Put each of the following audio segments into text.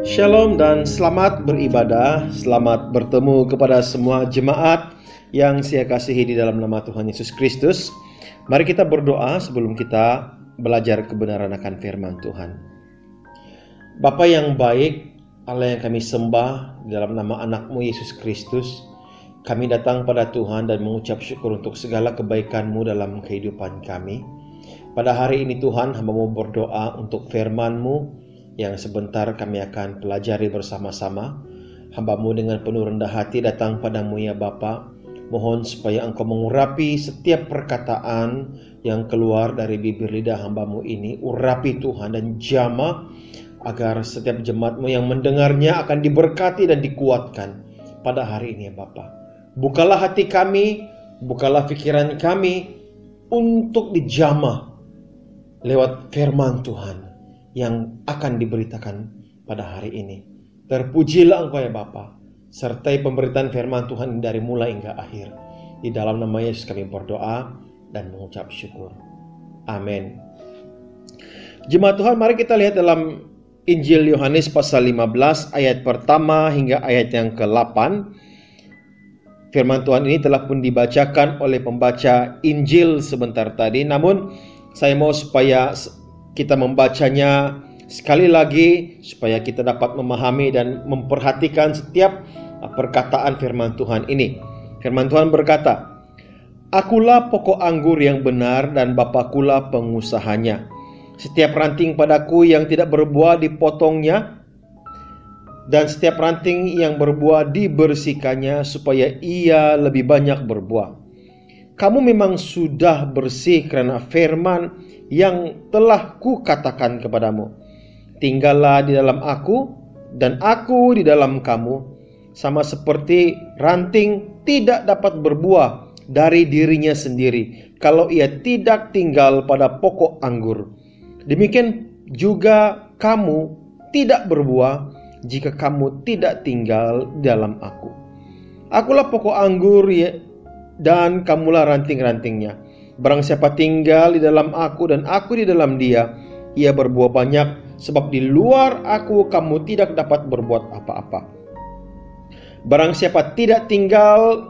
Shalom dan selamat beribadah. Selamat bertemu kepada semua jemaat yang saya kasihi di dalam nama Tuhan Yesus Kristus. Mari kita berdoa sebelum kita belajar kebenaran akan firman Tuhan. Bapa yang baik, Allah yang kami sembah, di dalam nama anak-Mu Yesus Kristus, kami datang pada Tuhan dan mengucap syukur untuk segala kebaikan-Mu dalam kehidupan kami. Pada hari ini Tuhan, hamba-Mu berdoa untuk firman-Mu yang sebentar kami akan pelajari bersama-sama. Hamba-Mu dengan penuh rendah hati datang padamu ya Bapa. Mohon supaya Engkau mengurapi setiap perkataan yang keluar dari bibir lidah hamba-Mu ini. Urapi Tuhan dan jamah agar setiap jemaat-Mu yang mendengarnya akan diberkati dan dikuatkan pada hari ini ya Bapa. Bukalah hati kami, bukalah pikiran kami untuk dijamah lewat firman Tuhan yang akan diberitakan pada hari ini. Terpujilah Engkau ya Bapa, sertai pemberitaan firman Tuhan dari mulai hingga akhir. Di dalam nama Yesus kami berdoa dan mengucap syukur. Amin. Jemaat Tuhan, mari kita lihat dalam Injil Yohanes pasal 15 ayat pertama hingga ayat yang ke-8. Firman Tuhan ini telah pun dibacakan oleh pembaca Injil sebentar tadi. Namun saya mau supaya kita membacanya sekali lagi supaya kita dapat memahami dan memperhatikan setiap perkataan firman Tuhan ini. Firman Tuhan berkata, "Akulah pokok anggur yang benar dan Bapakulah pengusahanya. Setiap ranting padaku yang tidak berbuah dipotongnya, dan setiap ranting yang berbuah dibersihkannya supaya ia lebih banyak berbuah. Kamu memang sudah bersih karena firman yang telah kukatakan kepadamu. Tinggallah di dalam aku dan aku di dalam kamu. Sama seperti ranting tidak dapat berbuah dari dirinya sendiri kalau ia tidak tinggal pada pokok anggur. Demikian juga kamu tidak berbuah jika kamu tidak tinggal dalam aku. Akulah pokok anggur dan kamulah ranting-rantingnya. Barang siapa tinggal di dalam aku dan aku di dalam dia, ia berbuah banyak, sebab di luar aku kamu tidak dapat berbuat apa-apa. Barang siapa tidak tinggal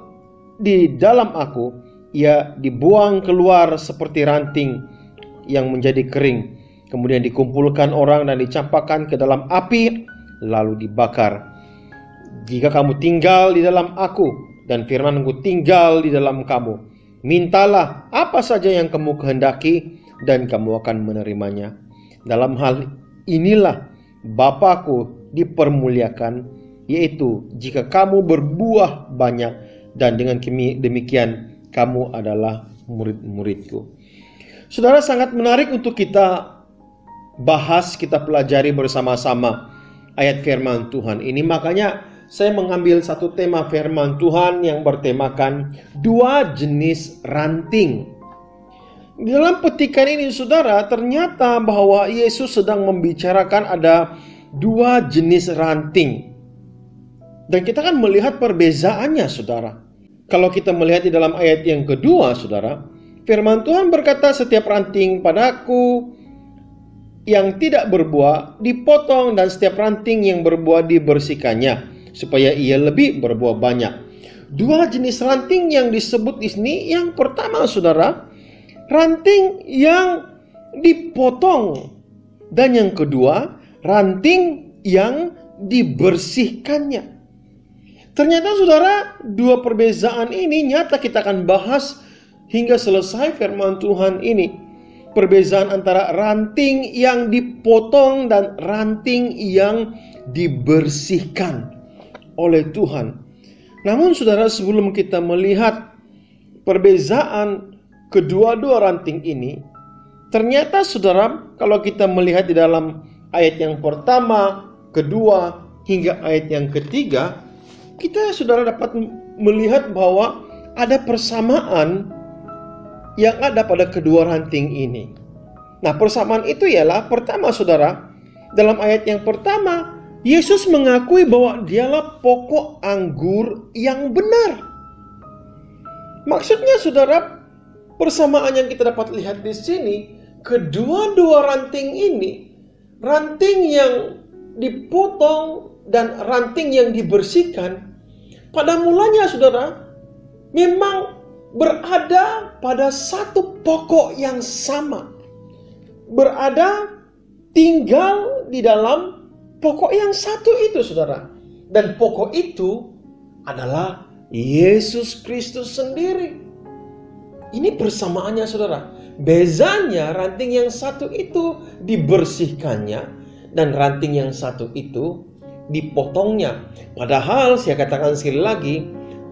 di dalam aku, ia dibuang keluar seperti ranting yang menjadi kering, kemudian dikumpulkan orang dan dicampakkan ke dalam api, lalu dibakar. Jika kamu tinggal di dalam aku dan firman-Ku tinggal di dalam kamu, mintalah apa saja yang kamu kehendaki dan kamu akan menerimanya. Dalam hal inilah Bapa-Ku dipermuliakan, yaitu jika kamu berbuah banyak, dan dengan demikian kamu adalah murid-murid-Ku." Saudara, sangat menarik untuk kita bahas, kita pelajari bersama-sama ayat firman Tuhan ini. Makanya saya mengambil satu tema firman Tuhan yang bertemakan dua jenis ranting. Di dalam petikan ini saudara, ternyata bahwa Yesus sedang membicarakan ada dua jenis ranting. Dan kita kan melihat perbezaannya saudara. Kalau kita melihat di dalam ayat yang kedua saudara, firman Tuhan berkata, "Setiap ranting padaku yang tidak berbuah dipotong, dan setiap ranting yang berbuah dibersihkannya supaya ia lebih berbuah banyak." Dua jenis ranting yang disebut di sini. Yang pertama saudara, ranting yang dipotong, dan yang kedua, ranting yang dibersihkannya. Ternyata saudara, dua perbezaan ini nyata kita akan bahas hingga selesai firman Tuhan ini. Perbezaan antara ranting yang dipotong dan ranting yang dibersihkan oleh Tuhan. Namun saudara, sebelum kita melihat perbezaan kedua-dua ranting ini, ternyata saudara, kalau kita melihat di dalam ayat yang pertama, kedua, hingga ayat yang ketiga, kita saudara dapat melihat bahwa ada persamaan yang ada pada kedua ranting ini. Nah, persamaan itu ialah pertama saudara, dalam ayat yang pertama, Yesus mengakui bahwa dialah pokok anggur yang benar. Maksudnya saudara, persamaan yang kita dapat lihat di sini, kedua-dua ranting ini, ranting yang dipotong dan ranting yang dibersihkan, pada mulanya saudara, memang berada pada satu pokok yang sama. Tinggal di dalam pokok yang satu itu saudara. Dan pokok itu adalah Yesus Kristus sendiri. Ini persamaannya saudara. Bezanya ranting yang satu itu dibersihkannya dan ranting yang satu itu dipotongnya. Padahal saya katakan sekali lagi,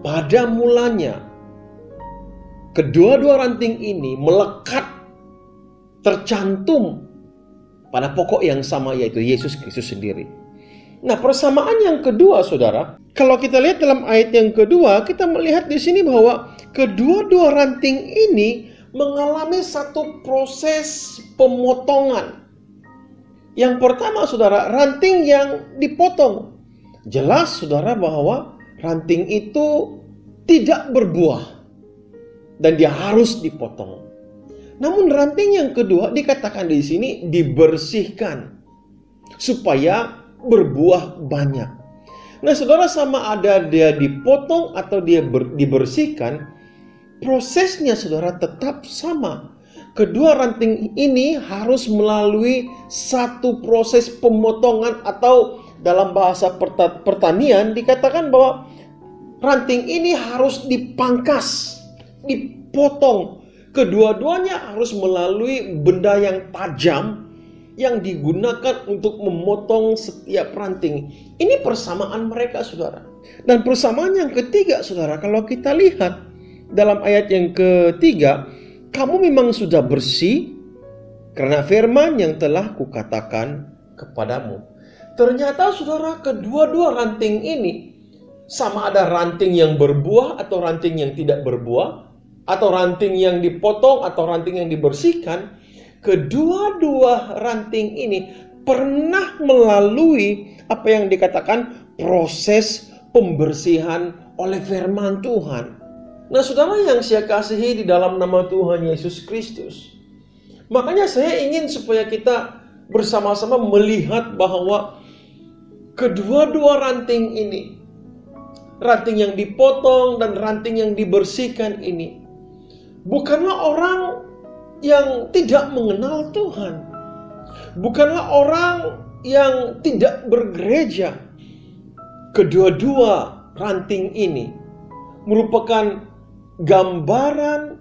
pada mulanya kedua-dua ranting ini melekat, tercantum pada pokok yang sama, yaitu Yesus Kristus sendiri. Nah, persamaan yang kedua saudara, kalau kita lihat dalam ayat yang kedua, kita melihat di sini bahwa kedua-dua ranting ini mengalami satu proses pemotongan. Yang pertama saudara, ranting yang dipotong. Jelas saudara bahwa ranting itu tidak berbuah dan dia harus dipotong. Namun ranting yang kedua dikatakan di sini dibersihkan supaya berbuah banyak. Nah saudara, sama ada dia dipotong atau dia dibersihkan, prosesnya saudara tetap sama. Kedua ranting ini harus melalui satu proses pemotongan, atau dalam bahasa pertanian dikatakan bahwa ranting ini harus dipangkas, dipotong. Kedua-duanya harus melalui benda yang tajam yang digunakan untuk memotong setiap ranting. Ini persamaan mereka saudara. Dan persamaan yang ketiga saudara, kalau kita lihat dalam ayat yang ketiga, kamu memang sudah bersih karena firman yang telah kukatakan kepadamu. Ternyata saudara, kedua-dua ranting ini, sama ada ranting yang berbuah atau ranting yang tidak berbuah, atau ranting yang dipotong atau ranting yang dibersihkan, kedua-dua ranting ini pernah melalui apa yang dikatakan proses pembersihan oleh firman Tuhan. Nah saudara yang saya kasihi di dalam nama Tuhan Yesus Kristus, makanya saya ingin supaya kita bersama-sama melihat bahwa kedua-dua ranting ini, ranting yang dipotong dan ranting yang dibersihkan ini, bukanlah orang yang tidak mengenal Tuhan, bukanlah orang yang tidak bergereja. Kedua-dua ranting ini merupakan gambaran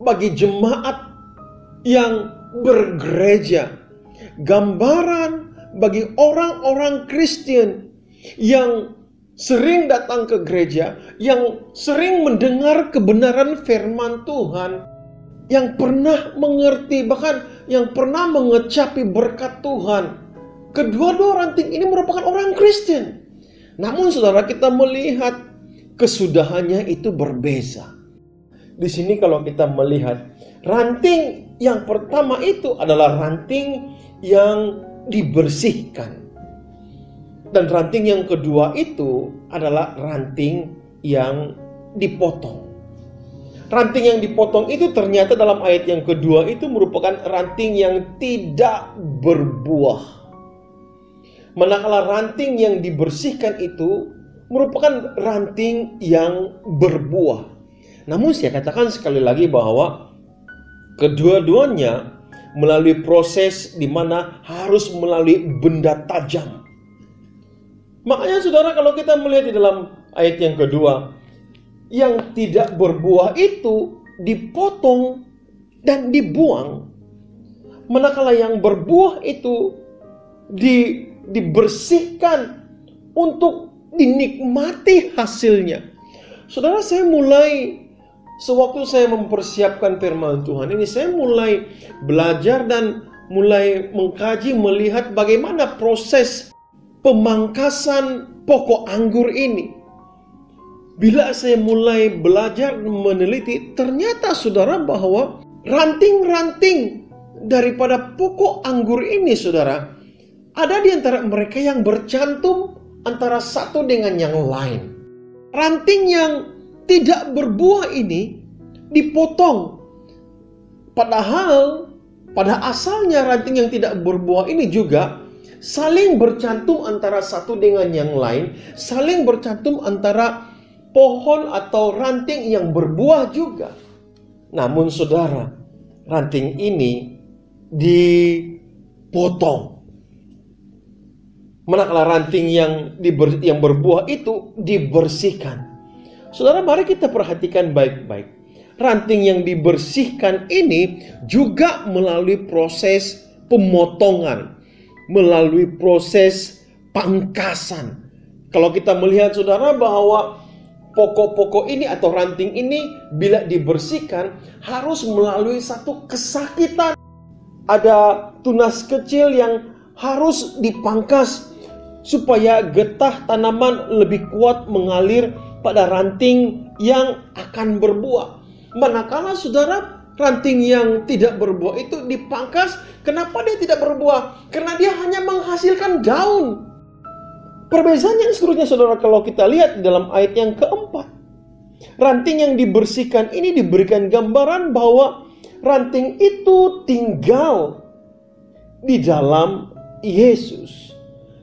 bagi jemaat yang bergereja, gambaran bagi orang-orang Kristen yang sering datang ke gereja, yang sering mendengar kebenaran firman Tuhan, yang pernah mengerti, bahkan yang pernah mengecapi berkat Tuhan. Kedua-dua ranting ini merupakan orang Kristen. Namun saudara, kita melihat kesudahannya itu berbeza. Di sini kalau kita melihat ranting yang pertama itu adalah ranting yang dibersihkan. Dan ranting yang kedua itu adalah ranting yang dipotong. Ranting yang dipotong itu ternyata dalam ayat yang kedua itu merupakan ranting yang tidak berbuah. Manakala ranting yang dibersihkan itu merupakan ranting yang berbuah. Namun saya katakan sekali lagi bahwa kedua-duanya melalui proses di mana harus melalui benda tajam. Makanya saudara, kalau kita melihat di dalam ayat yang kedua, yang tidak berbuah itu dipotong dan dibuang. Manakala yang berbuah itu dibersihkan untuk dinikmati hasilnya. Saudara, sewaktu saya mempersiapkan firman Tuhan ini, saya mulai belajar dan mulai mengkaji, melihat bagaimana proses pemangkasan pokok anggur ini. Bila saya mulai belajar meneliti, ternyata saudara bahwa ranting-ranting daripada pokok anggur ini saudara, ada di antara mereka yang bercantum antara satu dengan yang lain. Ranting yang tidak berbuah ini dipotong. Padahal pada asalnya ranting yang tidak berbuah ini juga saling bercantum antara satu dengan yang lain, saling bercantum antara pohon atau ranting yang berbuah juga. Namun saudara, ranting ini dipotong. Manakala ranting yang berbuah itu dibersihkan. Saudara, mari kita perhatikan baik-baik. Ranting yang dibersihkan ini juga melalui proses pemotongan, melalui proses pangkasan. Kalau kita melihat saudara bahwa pokok-pokok ini atau ranting ini bila dibersihkan harus melalui satu kesakitan. Ada tunas kecil yang harus dipangkas supaya getah tanaman lebih kuat mengalir pada ranting yang akan berbuah. Manakala saudara, ranting yang tidak berbuah itu dipangkas, kenapa dia tidak berbuah? Karena dia hanya menghasilkan daun. Perbedaan yang seterusnya saudara, kalau kita lihat di dalam ayat yang keempat, ranting yang dibersihkan ini diberikan gambaran bahwa ranting itu tinggal di dalam Yesus.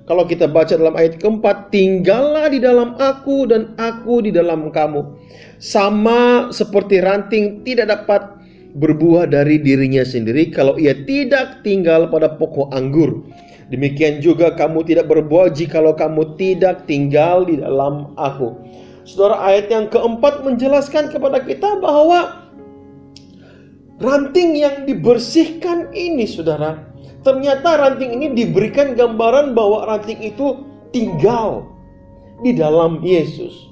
Kalau kita baca dalam ayat keempat, tinggallah di dalam aku dan aku di dalam kamu. Sama seperti ranting tidak dapat berbuah dari dirinya sendiri kalau ia tidak tinggal pada pokok anggur. Demikian juga kamu tidak berbuah jikalau kamu tidak tinggal di dalam aku. Saudara, ayat yang keempat menjelaskan kepada kita bahwa ranting yang dibersihkan ini saudara, ternyata ranting ini diberikan gambaran bahwa ranting itu tinggal di dalam Yesus.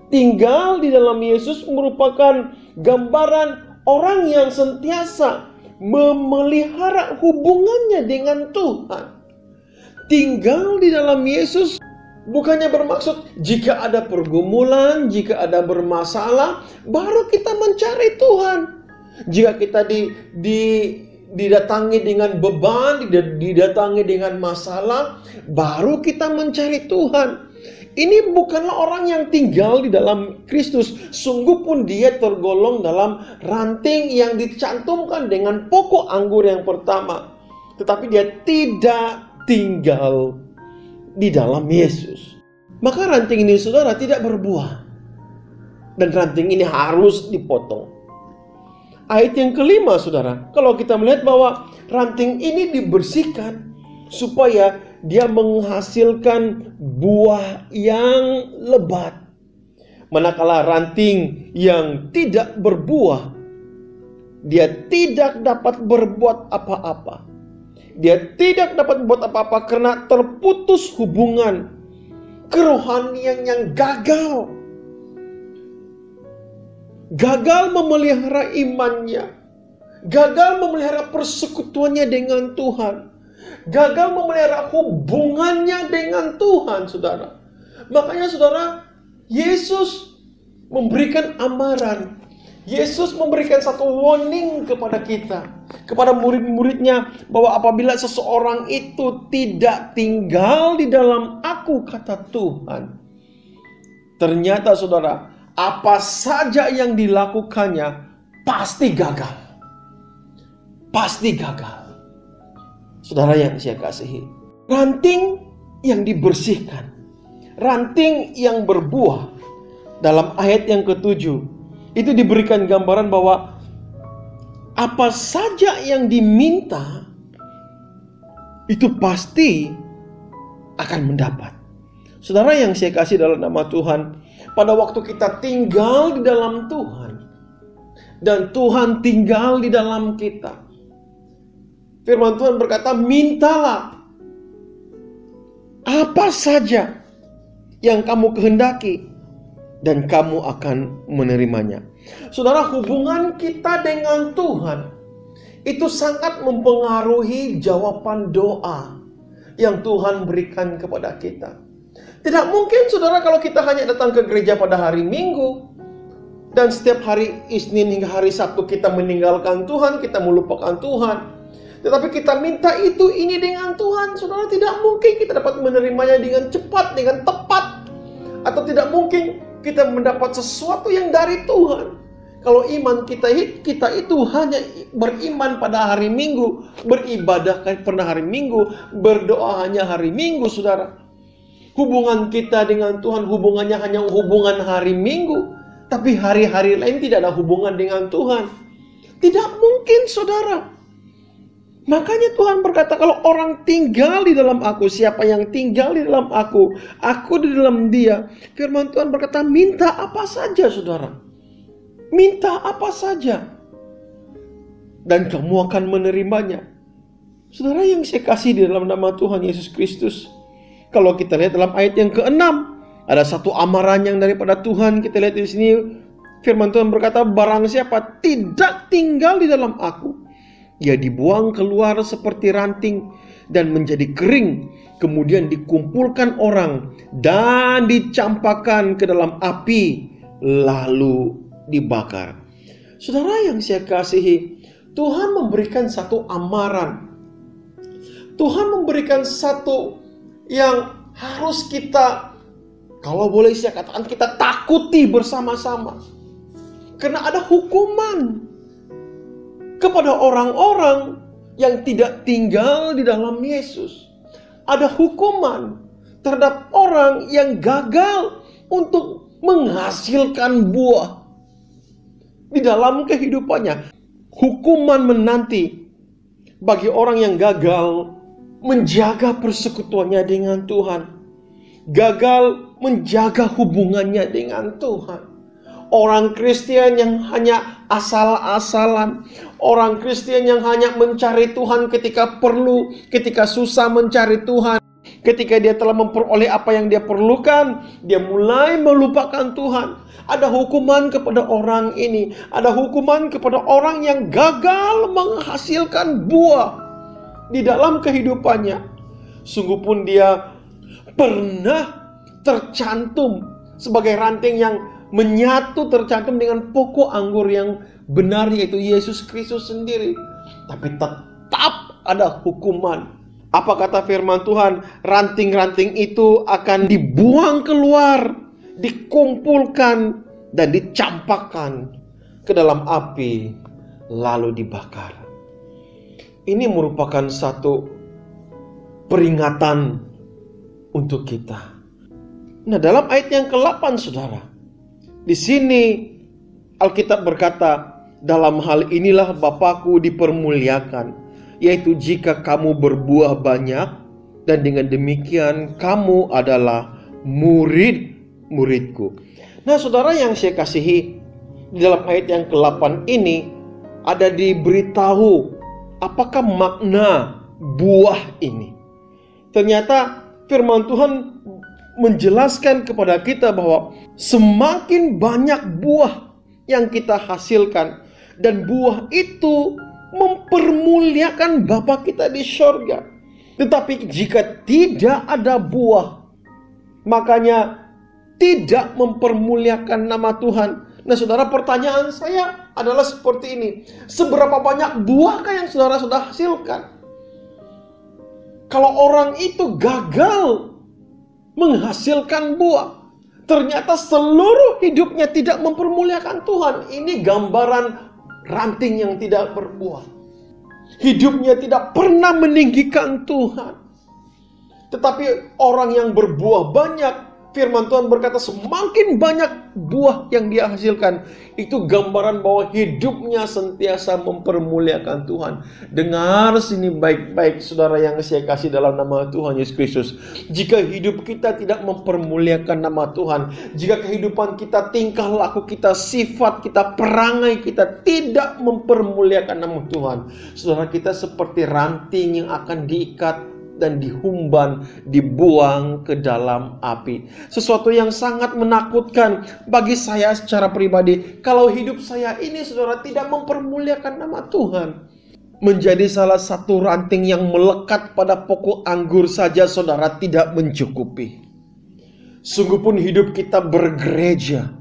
Tinggal di dalam Yesus merupakan gambaran orang yang sentiasa memelihara hubungannya dengan Tuhan. Tinggal di dalam Yesus bukannya bermaksud jika ada pergumulan, jika ada bermasalah, baru kita mencari Tuhan. Jika kita didatangi dengan beban, didatangi dengan masalah, baru kita mencari Tuhan. Ini bukanlah orang yang tinggal di dalam Kristus. Sungguh pun dia tergolong dalam ranting yang dicantumkan dengan pokok anggur yang pertama. Tetapi dia tidak tinggal di dalam Yesus. Maka ranting ini saudara tidak berbuah. Dan ranting ini harus dipotong. Ayat yang kelima saudara, kalau kita melihat bahwa ranting ini dibersihkan supaya dia menghasilkan buah yang lebat. Manakala ranting yang tidak berbuah, dia tidak dapat berbuat apa-apa. Dia tidak dapat berbuat apa-apa karena terputus hubungan kerohanian yang gagal. Gagal memelihara imannya, gagal memelihara persekutuannya dengan Tuhan, gagal memelihara hubungannya dengan Tuhan, saudara. Makanya saudara, Yesus memberikan amaran. Yesus memberikan satu warning kepada kita, kepada murid-muridnya, bahwa apabila seseorang itu tidak tinggal di dalam aku, kata Tuhan, ternyata saudara, apa saja yang dilakukannya pasti gagal. Pasti gagal. Saudara yang saya kasihi, ranting yang dibersihkan, ranting yang berbuah, dalam ayat yang ketujuh itu diberikan gambaran bahwa apa saja yang diminta itu pasti akan mendapat. Saudara yang saya kasih dalam nama Tuhan, pada waktu kita tinggal di dalam Tuhan dan Tuhan tinggal di dalam kita, firman Tuhan berkata, mintalah apa saja yang kamu kehendaki dan kamu akan menerimanya. Saudara, hubungan kita dengan Tuhan itu sangat mempengaruhi jawaban doa yang Tuhan berikan kepada kita. Tidak mungkin saudara kalau kita hanya datang ke gereja pada hari Minggu dan setiap hari Isnin hingga hari Sabtu kita meninggalkan Tuhan, kita melupakan Tuhan. Tetapi kita minta itu ini dengan Tuhan, saudara, tidak mungkin kita dapat menerimanya dengan cepat, dengan tepat. Atau tidak mungkin kita mendapat sesuatu yang dari Tuhan. Kalau iman kita itu hanya beriman pada hari Minggu, beribadah pada hari Minggu, berdoa hanya hari Minggu, saudara. Hubungan kita dengan Tuhan hubungannya hanya hubungan hari Minggu, tapi hari-hari lain tidak ada hubungan dengan Tuhan. Tidak mungkin, saudara. Makanya Tuhan berkata, kalau orang tinggal di dalam aku, siapa yang tinggal di dalam aku di dalam dia. Firman Tuhan berkata, minta apa saja, saudara. Minta apa saja, dan kamu akan menerimanya. Saudara yang saya kasih di dalam nama Tuhan Yesus Kristus, kalau kita lihat dalam ayat yang ke-6, ada satu amaran yang daripada Tuhan. Kita lihat di sini, firman Tuhan berkata, barang siapa tidak tinggal di dalam aku, ia dibuang keluar seperti ranting dan menjadi kering, kemudian dikumpulkan orang dan dicampakkan ke dalam api, lalu dibakar. Saudara yang saya kasihi, Tuhan memberikan satu amaran. Tuhan memberikan satu yang harus kita, kalau boleh saya katakan, kita takuti bersama-sama. Karena ada hukuman kepada orang-orang yang tidak tinggal di dalam Yesus. Ada hukuman terhadap orang yang gagal untuk menghasilkan buah di dalam kehidupannya. Hukuman menanti bagi orang yang gagal menjaga persekutuannya dengan Tuhan, gagal menjaga hubungannya dengan Tuhan. Orang Kristen yang hanya asal-asalan, orang Kristen yang hanya mencari Tuhan ketika perlu, ketika susah mencari Tuhan, ketika dia telah memperoleh apa yang dia perlukan, dia mulai melupakan Tuhan. Ada hukuman kepada orang ini. Ada hukuman kepada orang yang gagal menghasilkan buah di dalam kehidupannya. Sungguh pun dia pernah tercantum sebagai ranting yang menyatu, tercantum dengan pokok anggur yang benar, yaitu Yesus Kristus sendiri. Tapi tetap ada hukuman. Apa kata firman Tuhan? Ranting-ranting itu akan dibuang keluar, dikumpulkan dan dicampakkan ke dalam api, lalu dibakar. Ini merupakan satu peringatan untuk kita. Nah, dalam ayat yang ke-8, saudara, di sini Alkitab berkata, dalam hal inilah Bapakku dipermuliakan, yaitu jika kamu berbuah banyak, dan dengan demikian kamu adalah murid-muridku. Nah, saudara yang saya kasihi, di dalam ayat yang ke-8 ini ada diberitahu apakah makna buah ini. Ternyata firman Tuhan menjelaskan kepada kita bahwa semakin banyak buah yang kita hasilkan, dan buah itu mempermuliakan Bapa kita di surga. Tetapi jika tidak ada buah, makanya tidak mempermuliakan nama Tuhan. Nah, saudara, pertanyaan saya adalah seperti ini. Seberapa banyak buahkah yang saudara sudah hasilkan? Kalau orang itu gagal menghasilkan buah, ternyata seluruh hidupnya tidak mempermuliakan Tuhan. Ini gambaran ranting yang tidak berbuah. Hidupnya tidak pernah meninggikan Tuhan. Tetapi orang yang berbuah banyak, firman Tuhan berkata semakin banyak buah yang dia hasilkan, itu gambaran bahwa hidupnya sentiasa mempermuliakan Tuhan. Dengar sini baik-baik, saudara yang saya kasih dalam nama Tuhan Yesus Kristus. Jika hidup kita tidak mempermuliakan nama Tuhan, jika kehidupan kita, tingkah laku kita, sifat kita, perangai kita tidak mempermuliakan nama Tuhan, saudara, kita seperti ranting yang akan diikat dan dihumban, dibuang ke dalam api. Sesuatu yang sangat menakutkan bagi saya secara pribadi. Kalau hidup saya ini, saudara, tidak mempermuliakan nama Tuhan, menjadi salah satu ranting yang melekat pada pokok anggur saja, saudara, tidak mencukupi. Sungguh pun hidup kita bergereja,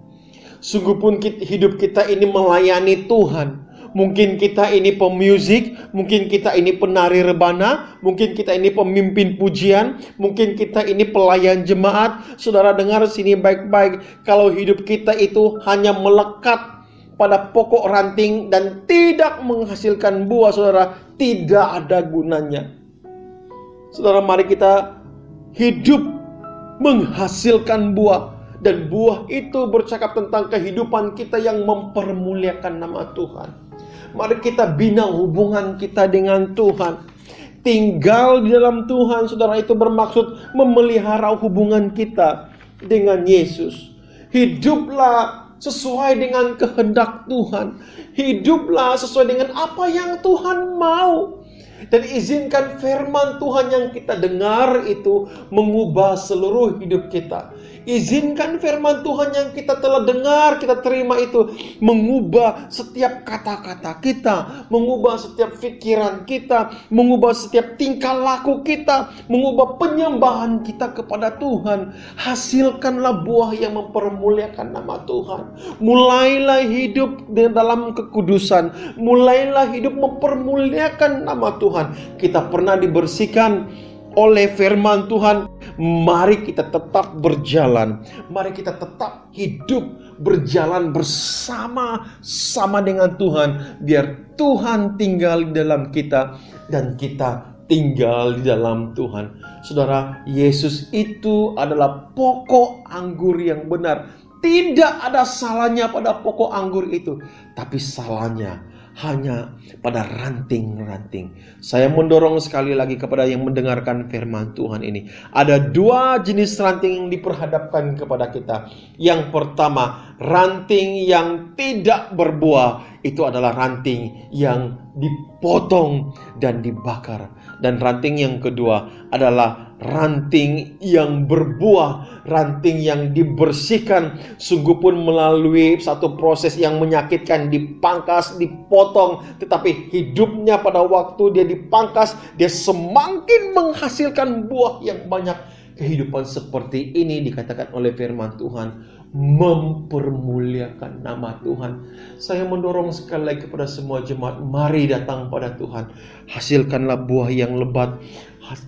sungguh pun hidup kita ini melayani Tuhan. Mungkin kita ini pemusik, mungkin kita ini penari rebana, mungkin kita ini pemimpin pujian, mungkin kita ini pelayan jemaat. Saudara, dengar sini baik-baik. Kalau hidup kita itu hanya melekat pada pokok ranting dan tidak menghasilkan buah, saudara, tidak ada gunanya. Saudara, mari kita hidup menghasilkan buah. Dan buah itu bercakap tentang kehidupan kita yang mempermuliakan nama Tuhan. Mari kita bina hubungan kita dengan Tuhan. Tinggal di dalam Tuhan, saudara, itu bermaksud memelihara hubungan kita dengan Yesus. Hiduplah sesuai dengan kehendak Tuhan. Hiduplah sesuai dengan apa yang Tuhan mau. Dan izinkan firman Tuhan yang kita dengar itu mengubah seluruh hidup kita. Izinkan firman Tuhan yang kita telah dengar, kita terima itu mengubah setiap kata-kata kita, mengubah setiap pikiran kita, mengubah setiap tingkah laku kita, mengubah penyembahan kita kepada Tuhan. Hasilkanlah buah yang mempermuliakan nama Tuhan. Mulailah hidup dalam kekudusan, mulailah hidup mempermuliakan nama Tuhan. Kita pernah dibersihkan oleh firman Tuhan. Mari kita tetap berjalan. Mari kita tetap hidup berjalan bersama-sama dengan Tuhan. Biar Tuhan tinggal di dalam kita dan kita tinggal di dalam Tuhan. Saudara, Yesus itu adalah pokok anggur yang benar. Tidak ada salahnya pada pokok anggur itu, tapi salahnya hanya pada ranting-ranting. Saya mendorong sekali lagi kepada yang mendengarkan firman Tuhan ini. Ada dua jenis ranting yang diperhadapkan kepada kita. Yang pertama, ranting yang tidak berbuah. Itu adalah ranting yang dipotong dan dibakar. Dan ranting yang kedua adalah ranting yang berbuah, ranting yang dibersihkan, sungguh pun melalui satu proses yang menyakitkan, dipangkas, dipotong, tetapi hidupnya pada waktu dia dipangkas, dia semakin menghasilkan buah yang banyak. Kehidupan seperti ini dikatakan oleh firman Tuhan mempermuliakan nama Tuhan. Saya mendorong sekali lagi kepada semua jemaat, mari datang pada Tuhan. Hasilkanlah buah yang lebat.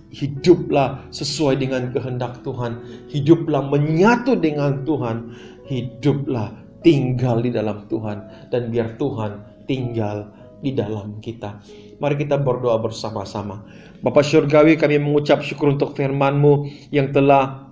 Hiduplah sesuai dengan kehendak Tuhan. Hiduplah menyatu dengan Tuhan. Hiduplah tinggal di dalam Tuhan. Dan biar Tuhan tinggal di dalam kita. Mari kita berdoa bersama-sama. Bapa Syurgawi, kami mengucap syukur untuk firman-Mu yang telah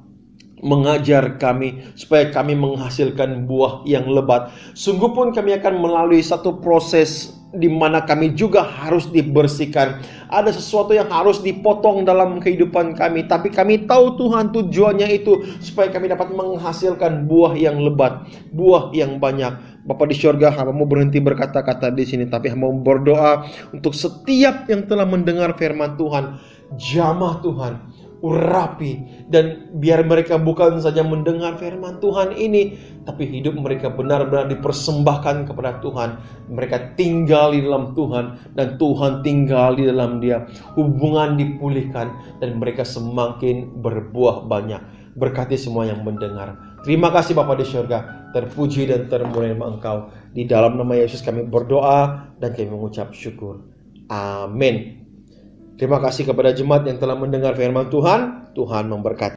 mengajar kami supaya kami menghasilkan buah yang lebat. Sungguh pun kami akan melalui satu proses di mana kami juga harus dibersihkan. Ada sesuatu yang harus dipotong dalam kehidupan kami, tapi kami tahu Tuhan tujuannya itu supaya kami dapat menghasilkan buah yang lebat, buah yang banyak. Bapa di surga, hamba-Mu berhenti berkata-kata di sini, tapi hamba-Mu berdoa untuk setiap yang telah mendengar firman Tuhan. Jamah Tuhan, urapi, dan biar mereka bukan saja mendengar firman Tuhan ini, tapi hidup mereka benar-benar dipersembahkan kepada Tuhan. Mereka tinggal di dalam Tuhan dan Tuhan tinggal di dalam dia. Hubungan dipulihkan dan mereka semakin berbuah banyak. Berkati semua yang mendengar. Terima kasih Bapa di surga. Terpuji dan termuliakan Engkau. Di dalam nama Yesus kami berdoa dan kami mengucap syukur. Amin. Terima kasih kepada jemaat yang telah mendengar firman Tuhan. Tuhan memberkati.